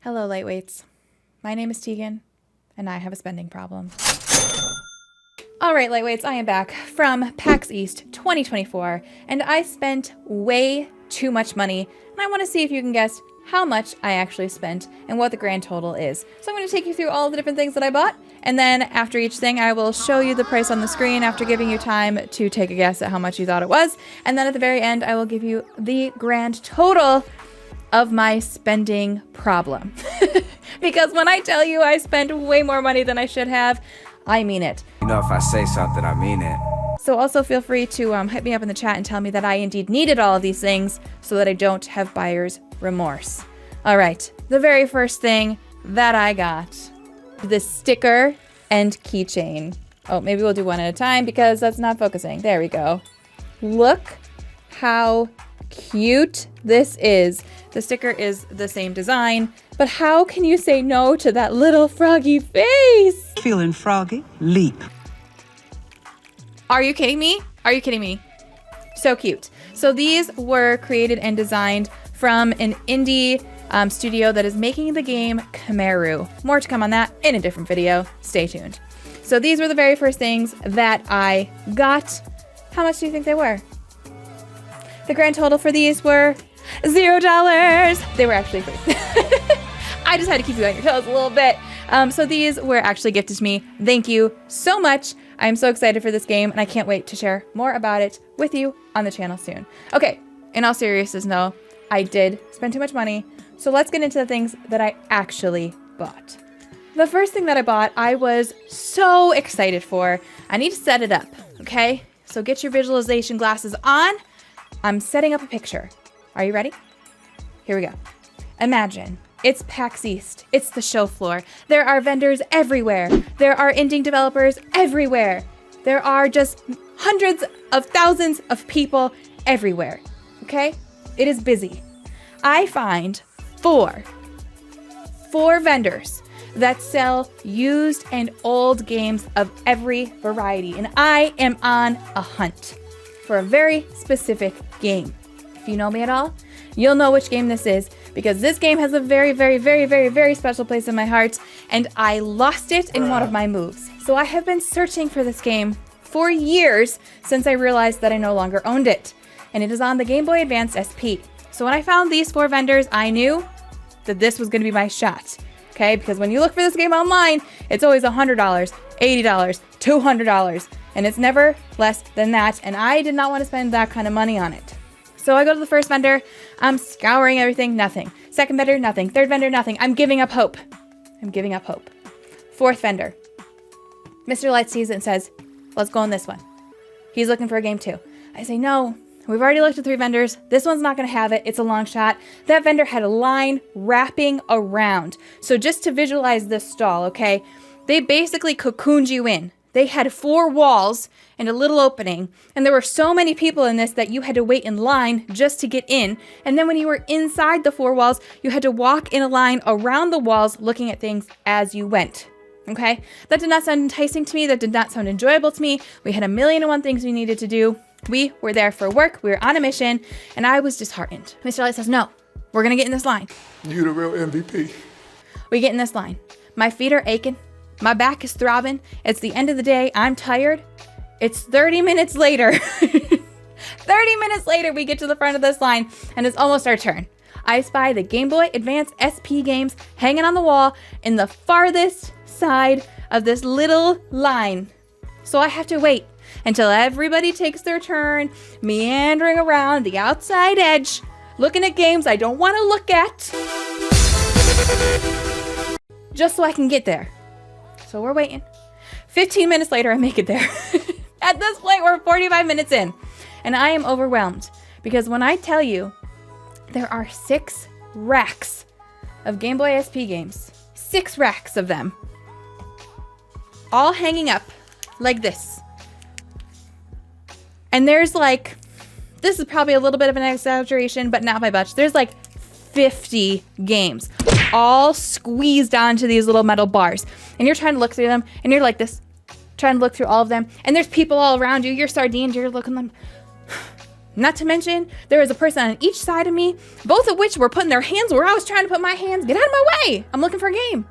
Hello, Lightweights. My name is Tegan, and I have a spending problem. All right, Lightweights, I am back from PAX East 2024, and I spent way too much money, and I want to see if you can guess how much I actually spent and what the grand total is. So I'm going to take you through all the different things that I bought, and then after each thing, I will show you the price on the screen after giving you time to take a guess at how much you thought it was, and then at the very end, I will give you the grand total of my spending problem. Because when I tell you I spent way more money than I should have, I mean it. You know, if I say something, I mean it. So also feel free to hit me up in the chat and tell me that I indeed needed all of these things so that I don't have buyer's remorse. All right, the very first thing that I got, the sticker and keychain. Oh, maybe we'll do one at a time because that's not focusing. There we go. Look how cute this is. The sticker is the same design, but how can you say no to that little froggy face? Feeling froggy? Leap. Are you kidding me? Are you kidding me? So cute. So these were created and designed from an indie studio that is making the game Khmeru. More to come on that in a different video. Stay tuned. So these were the very first things that I got. How much do you think they were? The grand total for these were $0. They were actually free. I just had to keep you on your toes a little bit. So these were actually gifted to me. Thank you so much. I'm so excited for this game, and I can't wait to share more about it with you on the channel soon. Okay, in all seriousness, though, I did spend too much money, so let's get into the things that I actually bought. The first thing that I bought, I was so excited for. I need to set it up, okay? So get your visualization glasses on. I'm setting up a picture. Are you ready? Here we go. Imagine it's PAX East. It's the show floor. There are vendors everywhere. There are indie developers everywhere. There are just hundreds of thousands of people everywhere. Okay? It is busy. I find four vendors that sell used and old games of every variety. And I am on a hunt for a very specific game. If you know me at all, you'll know which game this is, because this game has a very, very, very, very, very special place in my heart, and I lost it in one of my moves. So I have been searching for this game for years since I realized that I no longer owned it, and it is on the Game Boy Advance SP. So when I found these four vendors, I knew that this was going to be my shot, okay? Because when you look for this game online, it's always $100, $80, $200, and it's never less than that, and I did not want to spend that kind of money on it. So I go to the first vendor, I'm scouring everything, nothing. Second vendor, nothing. Third vendor, nothing. I'm giving up hope. I'm giving up hope. Fourth vendor. Mr. Light sees it and says, let's go on this one. He's looking for a game too. I say, no, we've already looked at three vendors. This one's not gonna have it. It's a long shot. That vendor had a line wrapping around. So just to visualize this stall, okay, they basically cocooned you in. They had four walls and a little opening, and there were so many people in this that you had to wait in line just to get in. And then when you were inside the four walls, you had to walk in a line around the walls looking at things as you went. Okay? That did not sound enticing to me. That did not sound enjoyable to me. We had 1,000,001 things we needed to do. We were there for work. We were on a mission, and I was disheartened. Mr. Light says, no, we're gonna get in this line. You the real MVP. We get in this line. My feet are aching. My back is throbbing. It's the end of the day. I'm tired. It's 30 minutes later. 30 minutes later, we get to the front of this line, and it's almost our turn. I spy the Game Boy Advance SP games hanging on the wall in the farthest side of this little line. So I have to wait until everybody takes their turn, meandering around the outside edge, looking at games I don't want to look at, just so I can get there. So we're waiting. 15 minutes later, I make it there. At this point, we're 45 minutes in, and I am overwhelmed because when I tell you there are 6 racks of Game Boy SP games, 6 racks of them, all hanging up like this. And there's like, this is probably a little bit of an exaggeration, but not by much. There's like 50 games all squeezed onto these little metal bars. And you're trying to look through them, and you're like this, trying to look through all of them. And there's people all around you. You're sardines. You're looking them. Not to mention, there was a person on each side of me, both of which were putting their hands where I was trying to put my hands. Get out of my way. I'm looking for a game.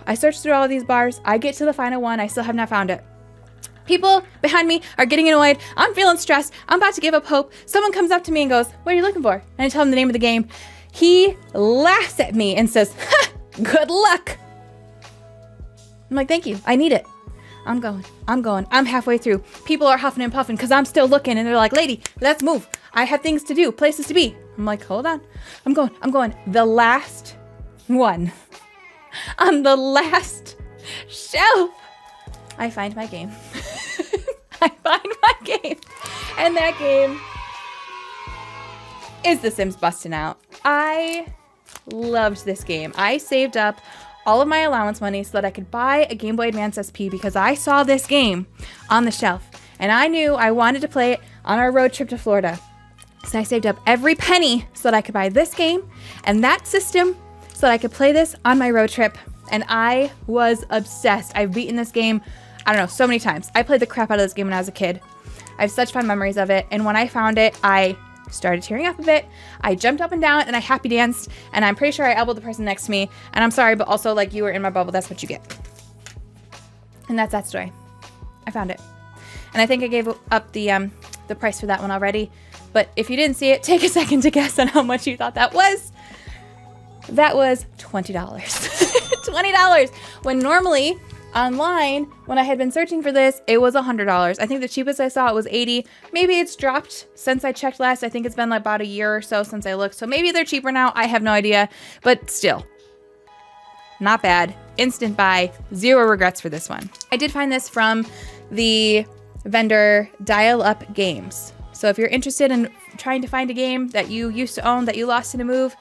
I searched through all of these bars. I get to the final one. I still have not found it. People behind me are getting annoyed. I'm feeling stressed. I'm about to give up hope. Someone comes up to me and goes, what are you looking for? And I tell him the name of the game. He laughs at me and says, ha, good luck. I'm like, thank you. I need it. I'm going. I'm halfway through. People are huffing and puffing because I'm still looking, and they're like, lady, let's move. I have things to do, places to be. I'm like, hold on. I'm going. The last one. On the last shelf, I find my game. And that game is The Sims Bustin' Out. I loved this game. I saved up all of my allowance money so that I could buy a Game Boy Advance SP because I saw this game on the shelf and I knew I wanted to play it on our road trip to Florida. So I saved up every penny so that I could buy this game and that system so that I could play this on my road trip. And I was obsessed. I've beaten this game, I don't know, so many times. I played the crap out of this game when I was a kid. I have such fond memories of it. And when I found it, I started tearing up a bit. I jumped up and down and I happy danced, and I'm pretty sure I elbowed the person next to me. And I'm sorry, but also, like, you were in my bubble. That's what you get. And that's that story. I found it. And I think I gave up the price for that one already. But if you didn't see it, take a second to guess on how much you thought that was. That was $20. $20. When normally online, when I had been searching for this, it was $100. I think the cheapest I saw it was $80. Maybe it's dropped since I checked last. I think it's been like about a year or so since I looked. So maybe they're cheaper now. I have no idea. But still, not bad. Instant buy. Zero regrets for this one. I did find this from the vendor Dial Up Games. So if you're interested in trying to find a game that you used to own that you lost in a move,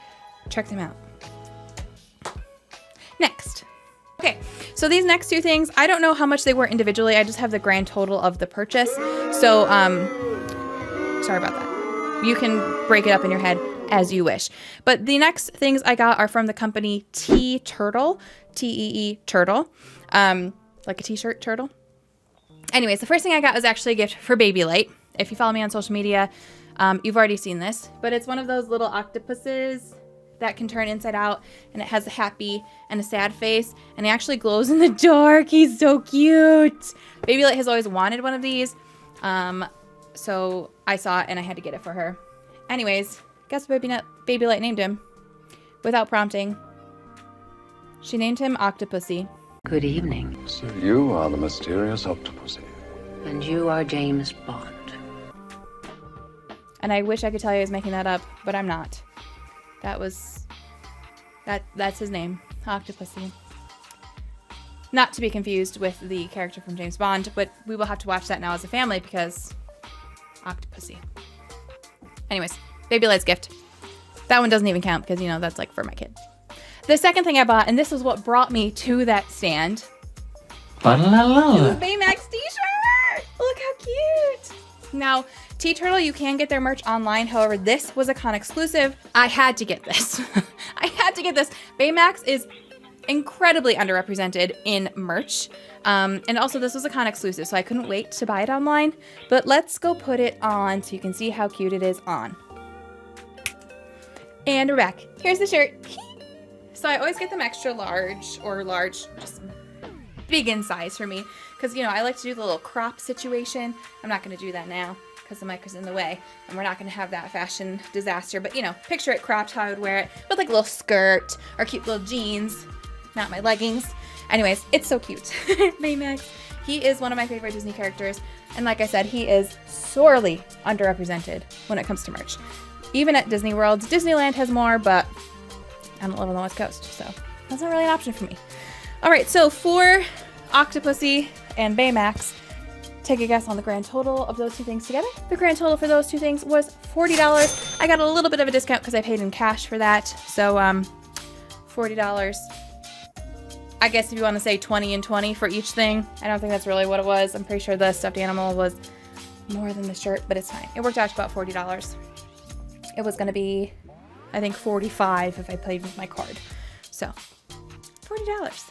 check them out. Next. Okay, so these next two things, I don't know how much they were individually. I just have the grand total of the purchase. So, sorry about that. You can break it up in your head as you wish. But the next things I got are from the company Turtle, T-E-E Turtle, like a t-shirt turtle. Anyways, the first thing I got was actually a gift for Baby Light. If you follow me on social media, you've already seen this, but it's one of those little octopuses that can turn inside out, and it has a happy and a sad face, and he actually glows in the dark. He's so cute. Baby Light has always wanted one of these, so I saw it and I had to get it for her. Anyways, guess what Baby Light named him? Without prompting, she named him Octopussy. Good evening. So you are the mysterious Octopussy. And you are James Bond. And I wish I could tell you I was making that up, but I'm not. That's his name, Octopussy. Not to be confused with the character from James Bond, but we will have to watch that now as a family because Octopussy. Anyways, Baby Light's gift. That one doesn't even count because, you know, that's like for my kid. The second thing I bought, and this is what brought me to that stand. It was Baymax t-shirt. Look how cute. Now, Turtle, you can get their merch online. However, this was a con exclusive. I had to get this. I had to get this. Baymax is incredibly underrepresented in merch. And also, this was a con exclusive, so I couldn't wait to buy it online. But let's go put it on so you can see how cute it is on. And we're back. Here's the shirt. So I always get them extra large or large, just big in size for me. Because, you know, I like to do the little crop situation. I'm not going to do that now because the mic is in the way. And we're not going to have that fashion disaster. But, you know, picture it cropped how I would wear it. With like a little skirt or cute little jeans. Not my leggings. Anyways, it's so cute. Baymax. He is one of my favorite Disney characters. And like I said, he is sorely underrepresented when it comes to merch. Even at Disney World. Disneyland has more, but I don't live on the West Coast. So that's not really an option for me. All right, so for Octopussy and Baymax, take a guess on the grand total of those two things together. The grand total for those two things was $40. I got a little bit of a discount because I paid in cash for that. So $40. I guess if you want to say 20 and 20 for each thing. I don't think that's really what it was. I'm pretty sure the stuffed animal was more than the shirt, but it's fine. It worked out to about $40. It was going to be, I think, $45 if I played with my card. So $40.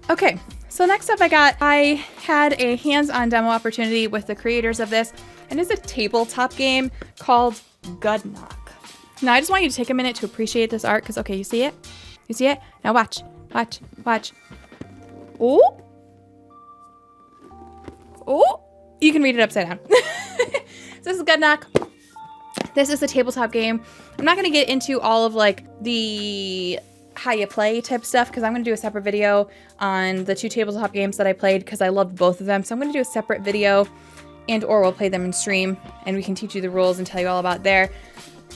Okay, So next up I had a hands-on demo opportunity with the creators of this, and it's a tabletop game called Gudnock. Now I just want you to take a minute to appreciate this art, because okay, you see it? You see it? Now watch, watch, watch. Oh! Oh! You can read it upside down. So this is Gudnock. This is a tabletop game. I'm not gonna get into all of like the how you play type stuff, because I'm gonna do a separate video on the 2 tabletop games that I played, because I loved both of them. So I'm gonna do a separate video, and or we'll play them in stream and we can teach you the rules and tell you all about there.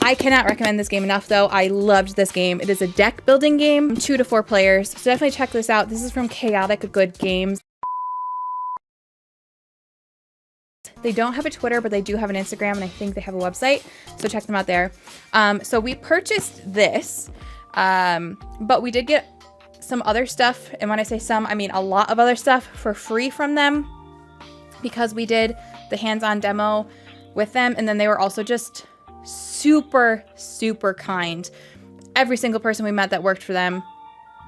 I cannot recommend this game enough though. I loved this game. It is a deck building game, 2 to 4 players. So definitely check this out. This is from Chaotic Good Games. They don't have a Twitter, but they do have an Instagram, and I think they have a website. So check them out there. So we purchased this, but we did get some other stuff. And when I say some, I mean a lot of other stuff for free from them, because we did the hands-on demo with them. And then they were also just super, super kind. Every single person we met that worked for them,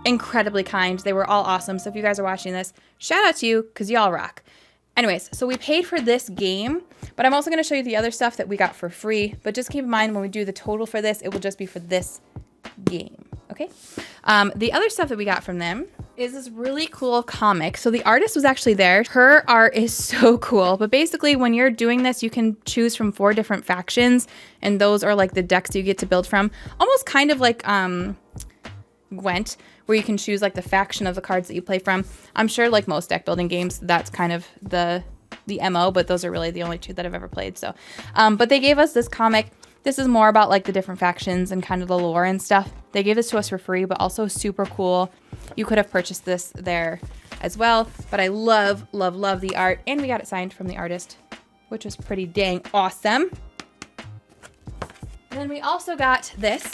incredibly kind. They were all awesome. So if you guys are watching this, shout out to you, because y'all rock. Anyways, so we paid for this game, but I'm also going to show you the other stuff that we got for free. But just keep in mind, when we do the total for this, it will just be for this game. Okay? The other stuff that we got from them is this really cool comic. So the artist was actually there. Her art is so cool. But basically, when you're doing this, you can choose from 4 different factions, and those are like the decks you get to build from. Almost kind of like Gwent, where you can choose like the faction of the cards that you play from. I'm sure like most deck building games, that's kind of the MO, but those are really the only 2 that I've ever played. So, but they gave us this comic. This is more about like the different factions and kind of the lore and stuff. They gave this to us for free, but also super cool. You could have purchased this there as well, but I love, love, love the art, and we got it signed from the artist, which was pretty dang awesome. And then we also got this.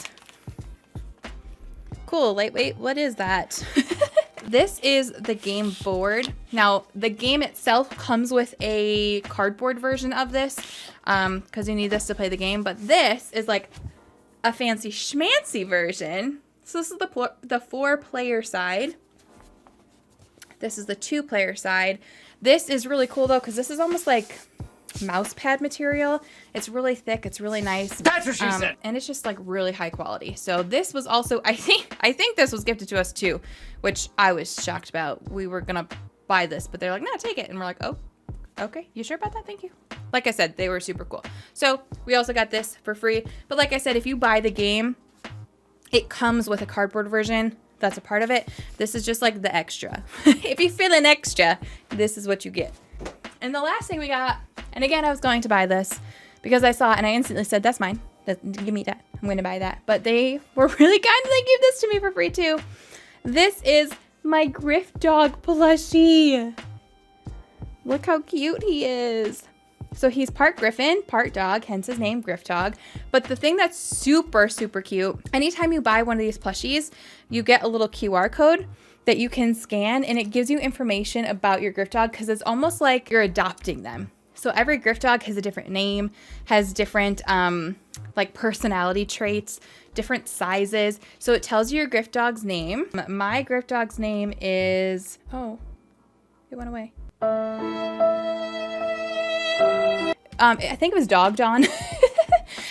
Cool, lightweight. What is that? This is the game board. Now, the game itself comes with a cardboard version of this, because you need this to play the game. But this is like a fancy schmancy version. So this is the 4-player side. This is the 2-player side. This is really cool though, because this is almost like mouse pad material. It's really thick, it's really nice. That's what she said. And it's just like really high quality. So this was also, I think this was gifted to us too, which I was shocked about. We were gonna buy this, but they're like, no, take it. And we're like, oh, okay, you sure about that? Thank you. Like I said, they were super cool. So we also got this for free. But like I said, if you buy the game, it comes with a cardboard version. That's a part of it. This is just like the extra. If you feel an extra, this is what you get. And the last thing we got, and again, I was going to buy this because I saw it and I instantly said, that's mine. Give me that. I'm going to buy that. But they were really kind. They gave this to me for free too. This is my Griff dog plushie. Look how cute he is. So he's part Griffin, part dog, hence his name, Griff Dog. But the thing that's super, super cute, anytime you buy one of these plushies, you get a little QR code that you can scan, and it gives you information about your Griff Dog, because it's almost like you're adopting them. So every Griff Dog has a different name, has different like personality traits, different sizes. So it tells you your Griff Dog's name. My Griff Dog's name is, oh, it went away. I think it was Dog John.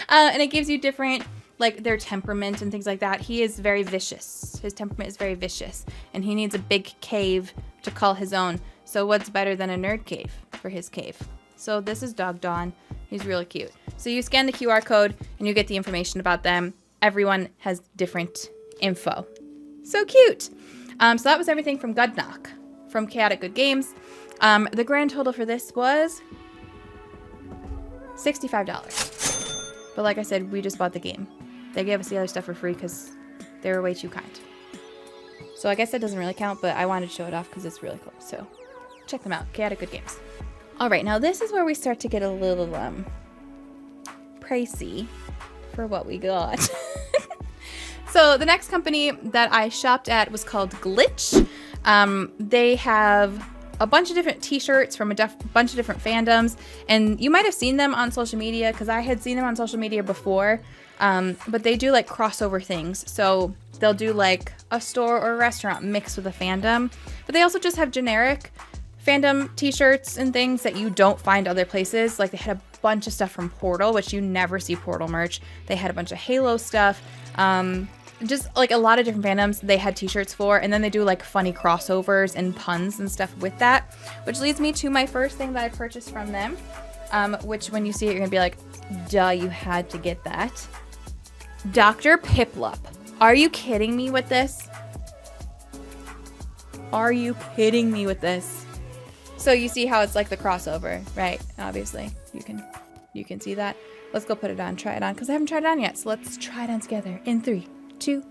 And it gives you different, like their temperament and things like that. He is very vicious. His temperament is very vicious, and he needs a big cave to call his own. So what's better than a nerd cave for his cave? So this is Dog Dawn. He's really cute. So you scan the QR code and you get the information about them. Everyone has different info. So cute. So that was everything from Gudnock, from Chaotic Good Games. The grand total for this was $65. But like I said, we just bought the game. They gave us the other stuff for free because they were way too kind. So I guess that doesn't really count, but I wanted to show it off because it's really cool. So check them out, Chaotic Good Games. All right, now this is where we start to get a little pricey for what we got. So the next company that I shopped at was called Glitch. They have a bunch of different t-shirts from a bunch of different fandoms, and you might have seen them on social media because I had seen them on social media before, but they do like crossover things. So they'll do like a store or a restaurant mixed with a fandom. But they also just have generic fandom t-shirts and things that you don't find other places. Like they had a bunch of stuff from Portal, which you never see Portal merch. They had a bunch of Halo stuff. Just like a lot of different fandoms they had t-shirts for, and then they do like funny crossovers and puns and stuff with that, which leads me to my first thing that I purchased from them, which when you see it, you're gonna be like, duh, you had to get that. Dr. Piplup. Are you kidding me with this? Are you kidding me with this? So you see how it's like the crossover, right? Obviously, you can see that. Let's go put it on, try it on, because I haven't tried it on yet. So let's try it on together in 3, 2.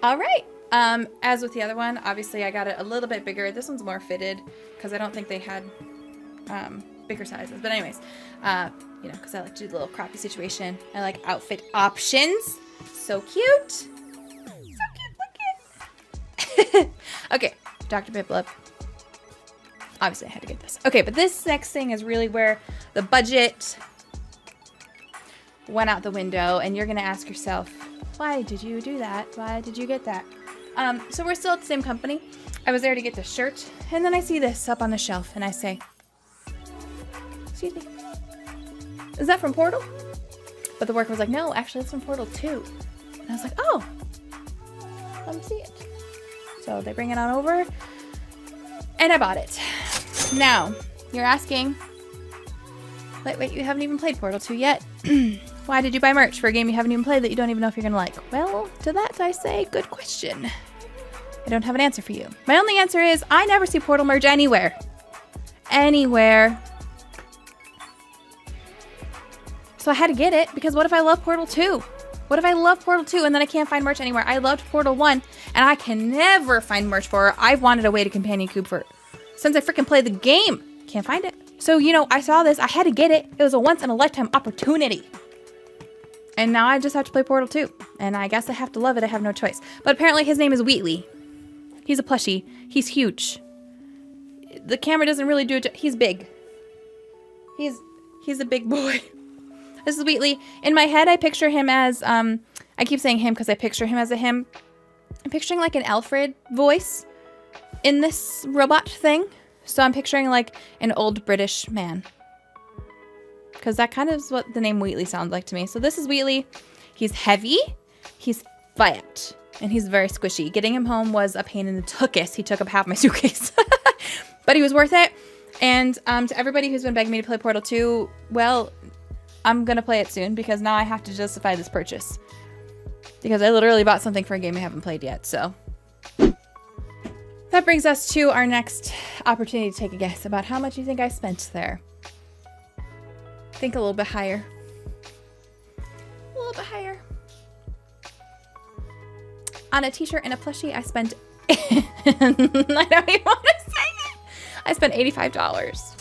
All right. As with the other one, obviously I got it a little bit bigger. This one's more fitted because I don't think they had bigger sizes. But anyways, you know, because I like to do the little crappy situation. I like outfit options. So cute. So cute, look at. Okay, Dr. Piplup. Obviously I had to get this. Okay, but this next thing is really where the budget went out the window, and you're gonna ask yourself, why did you do that? Why did you get that? So we're still at the same company. I was there to get the shirt, and then I see this up on the shelf, and I say, excuse me, is that from Portal? But the worker was like, no, actually it's from Portal 2. And I was like, oh, let me see it. So they bring it on over, and I bought it. Now, you're asking, wait, you haven't even played Portal 2 yet. Why did you buy merch for a game you haven't even played that you don't even know if you're gonna like? Well, to that I say, good question. I don't have an answer for you. My only answer is I never see Portal merch anywhere. Anywhere. So I had to get it, because what if I love Portal 2? What if I love Portal 2 and then I can't find merch anywhere? I loved Portal 1 and I can never find merch for it. I've wanted a weighted companion cube for since I freaking played the game. Can't find it. So, you know, I saw this. I had to get it. It was a once in a lifetime opportunity. And now I just have to play Portal 2. And I guess I have to love it. I have no choice. But apparently his name is Wheatley. He's a plushie. He's huge. The camera doesn't really do it. He's big. He's a big boy. This is Wheatley. In my head, I picture him as, I keep saying him because I picture him as a him. I'm picturing like an Alfred voice in this robot thing. So I'm picturing like an old British man. Because that kind of is what the name Wheatley sounds like to me. So this is Wheatley. He's heavy. He's fat. And he's very squishy. Getting him home was a pain in the tuchus. He took up half my suitcase. But he was worth it. And to everybody who's been begging me to play Portal 2, well, I'm going to play it soon because now I have to justify this purchase. Because I literally bought something for a game I haven't played yet, so. That brings us to our next opportunity to take a guess about how much you think I spent there. Think a little bit higher. A little bit higher. On a t-shirt and a plushie, I spent, I don't even want to say it. I spent $85.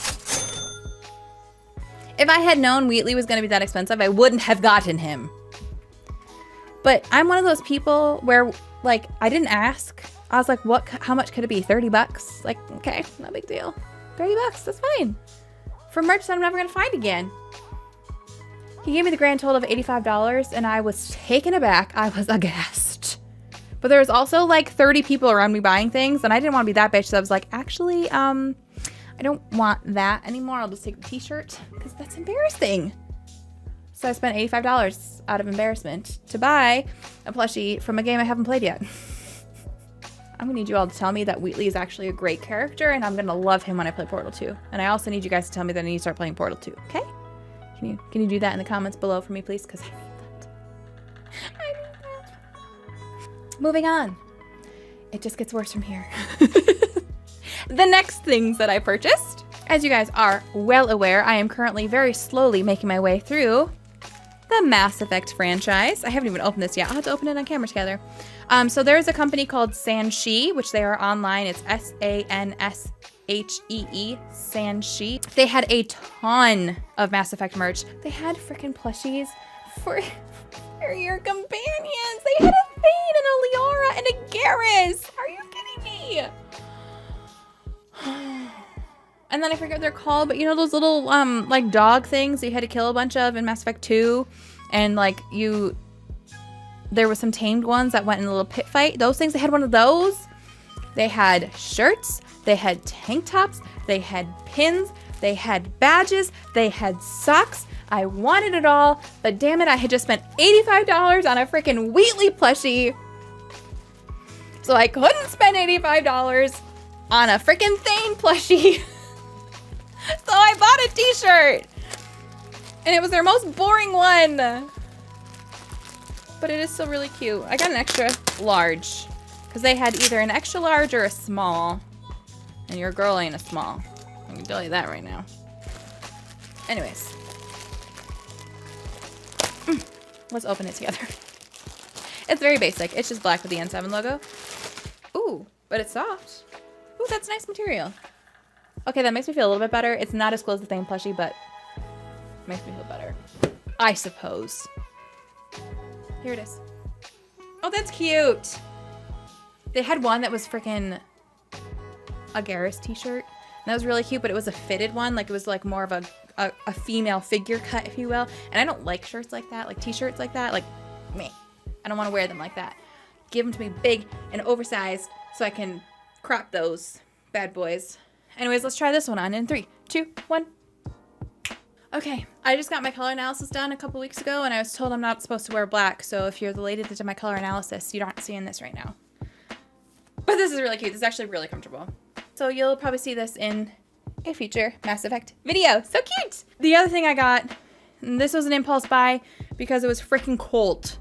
If I had known Wheatley was going to be that expensive, I wouldn't have gotten him. But I'm one of those people where, like, I didn't ask. I was like, how much could it be? 30 bucks? Like, okay, no big deal. 30 bucks, that's fine. For merch that I'm never going to find again. He gave me the grand total of $85, and I was taken aback. I was aghast. But there was also, like, 30 people around me buying things, and I didn't want to be that bitch, so I was like, actually, I don't want that anymore. I'll just take the t-shirt, because that's embarrassing. So I spent $85 out of embarrassment to buy a plushie from a game I haven't played yet. I'm going to need you all to tell me that Wheatley is actually a great character, and I'm going to love him when I play Portal 2. And I also need you guys to tell me that I need to start playing Portal 2, okay? Can you do that in the comments below for me, please? Because I need that. I need that. Moving on. It just gets worse from here. The next things that I purchased. As you guys are well aware, I am currently very slowly making my way through the Mass Effect franchise. I haven't even opened this yet. I'll have to open it on camera together. So there's a company called Sanshee, which they are online. It's Sanshee, Sanshee. They had a ton of Mass Effect merch. They had freaking plushies for your companions. They had a Thane and a Liara and a Garrus. Are you kidding me? And then I forget what they're called, but you know those little like dog things that you had to kill a bunch of in Mass Effect 2, and like you there were some tamed ones that went in a little pit fight. Those things, they had one of those. They had shirts. They had tank tops. They had pins. They had badges. They had socks. I wanted it all, but damn it, I had just spent $85 on a freaking Wheatley plushie. So I couldn't spend $85 on a freaking Thane plushie. So I bought a t-shirt. And it was their most boring one. But it is still really cute. I got an extra large. Because they had either an extra large or a small. And your girl ain't a small. I can tell you that right now. Anyways. Let's open it together. It's very basic. It's just black with the N7 logo. Ooh, but it's soft. Ooh, that's nice material. Okay, that makes me feel a little bit better. It's not as cool as the Thane plushie, but makes me feel better, I suppose. Here it is. Oh, that's cute. They had one that was freaking a Garrus t-shirt. And that was really cute, but it was a fitted one. Like, it was like more of a female figure cut, if you will. And I don't like shirts like that, like t-shirts like that. Like, me. I don't want to wear them like that. Give them to me big and oversized so I can crop those bad boys. Anyways, let's try this one on in 3, 2, 1. Okay, I just got my color analysis done a couple weeks ago, and I was told I'm not supposed to wear black. So if you're the lady that did my color analysis, you're not seeing this right now. But this is really cute. This is actually really comfortable. So you'll probably see this in a future Mass Effect video. So cute! The other thing I got, and this was an impulse buy because it was freaking cold.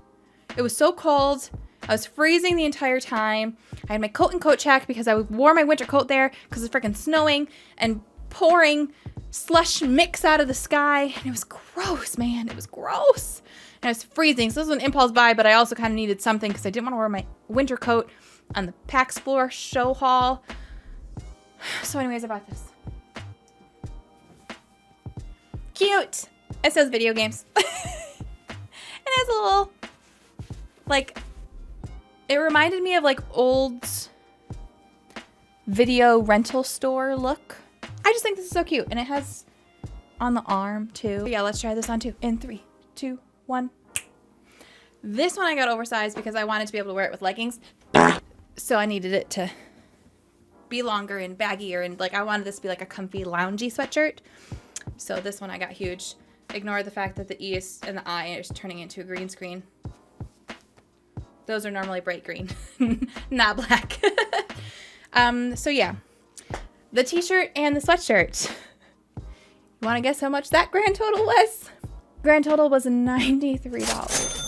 It was so cold. I was freezing the entire time. I had my coat and coat check because I wore my winter coat there because it's freaking snowing and pouring slush mix out of the sky. And it was gross, man. It was gross. And I was freezing. So this was an impulse buy, but I also kind of needed something because I didn't want to wear my winter coat on the PAX floor show hall. So anyways, I bought this. Cute. It says video games. It has a little, like, it reminded me of like old video rental store look. I just think this is so cute. And it has on the arm too. Yeah, let's try this on too. In 3, 2, 1. This one I got oversized because I wanted to be able to wear it with leggings. So I needed it to be longer and baggier. And like I wanted this to be like a comfy loungy sweatshirt. So this one I got huge. Ignore the fact that the E is, and the I is turning into a green screen. Those are normally bright green, not black. So yeah, the t-shirt and the sweatshirt. You want to guess how much that grand total was? Grand total was $93.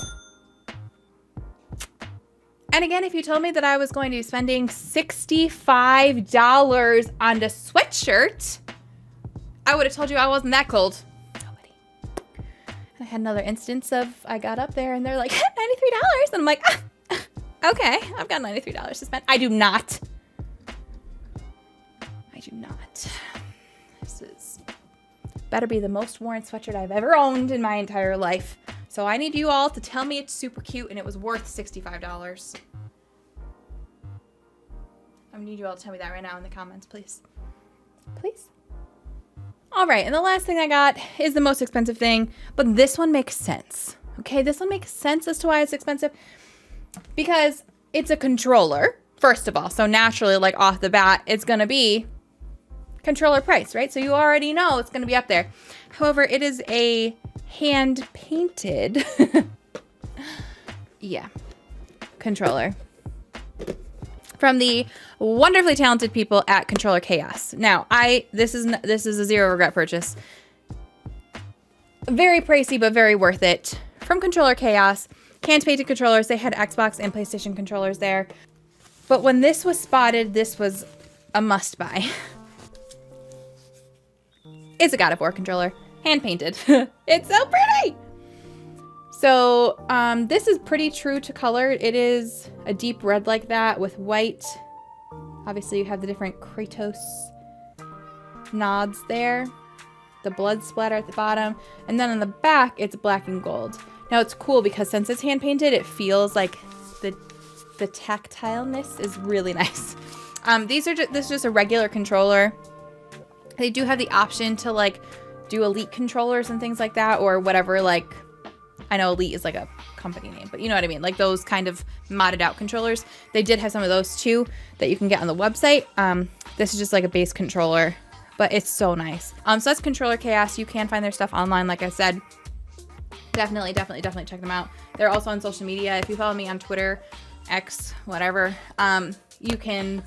And again, if you told me that I was going to be spending $65 on the sweatshirt, I would have told you I wasn't that cold. Nobody. I had another instance of I got up there and they're like, $93. And I'm like, okay, I've got $93 to spend. I do not. This is better be the most worn sweatshirt I've ever owned in my entire life. So I need you all to tell me it's super cute and it was worth $65. I need you all to tell me that right now in the comments, please. Please. All right, and the last thing I got is the most expensive thing, but this one makes sense. Okay, this one makes sense as to why it's expensive. Because it's a controller, first of all. So naturally, like off the bat, it's going to be controller price, right? So you already know it's going to be up there. However, it is a hand-painted controller from the wonderfully talented people at Controller Chaos. Now, this is a zero regret purchase. Very pricey, but very worth it. From Controller Chaos, hand-painted controllers. They had Xbox and PlayStation controllers there. But when this was spotted, this was a must-buy. It's a God of War controller. Hand-painted. It's so pretty! So, this is pretty true to color. It is a deep red like that with white. Obviously, you have the different Kratos nods there. The blood splatter at the bottom. And then on the back, it's black and gold. Now, it's cool because since it's hand-painted, it feels like the tactileness is really nice. This is just a regular controller. They do have the option to, like, do elite controllers and things like that, or whatever, like, I know Elite is like a company name, but you know what I mean? Like those kind of modded out controllers. They did have some of those too that you can get on the website. This is just like a base controller, but it's so nice. So that's Controller Chaos. You can find their stuff online, like I said. Definitely check them out. They're also on social media. If you follow me on Twitter, X, whatever, you can,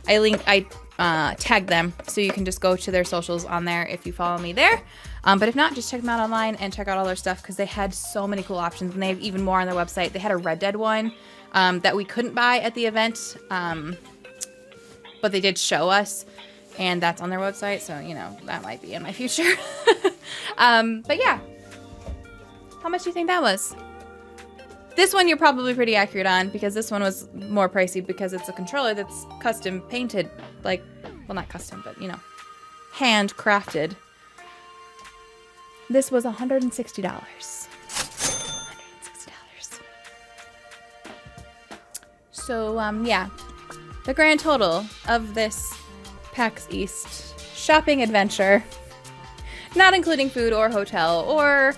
I tag them, so you can just go to their socials on there if you follow me there. But if not, just check them out online and check out all their stuff, because they had so many cool options, and they have even more on their website. They had a Red Dead one that we couldn't buy at the event, but they did show us, and that's on their website, so you know that might be in my future. But yeah, how much do you think that was? This one you're probably pretty accurate on, because this one was more pricey because it's a controller that's custom painted, like, well, not custom, but you know, handcrafted. This was $160. $160. So, yeah, the grand total of this PAX East shopping adventure, not including food or hotel or,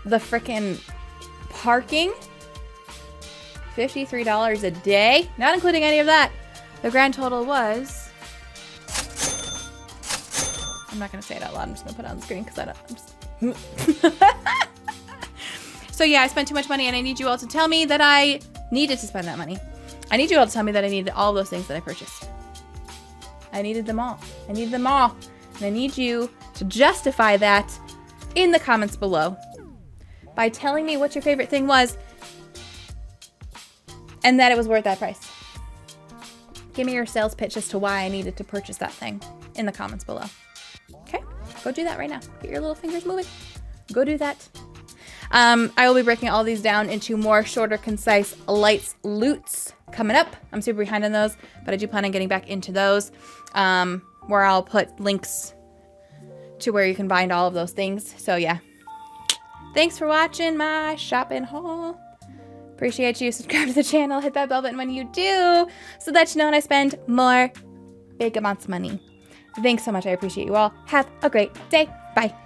the frickin' parking, $53 a day, not including any of that. The grand total was, I'm not gonna say it out loud, I'm just gonna put it on the screen because I don't, So yeah, I spent too much money, and I need you all to tell me that I needed to spend that money. I need you all to tell me that I needed all those things that I purchased. I needed them all. I needed them all. And I need you to justify that in the comments below by telling me what your favorite thing was and that it was worth that price. Give me your sales pitch as to why I needed to purchase that thing in the comments below. Okay, go do that right now. Get your little fingers moving. Go do that. I will be breaking all these down into more shorter, concise lights loots coming up. I'm super behind on those, but I do plan on getting back into those, where I'll put links to where you can find all of those things. So yeah, thanks for watching my shopping haul. Appreciate you. Subscribe to the channel, hit that bell button when you do, so that you know when I spend more big amounts of money. Thanks so much. I appreciate you all. Have a great day. Bye.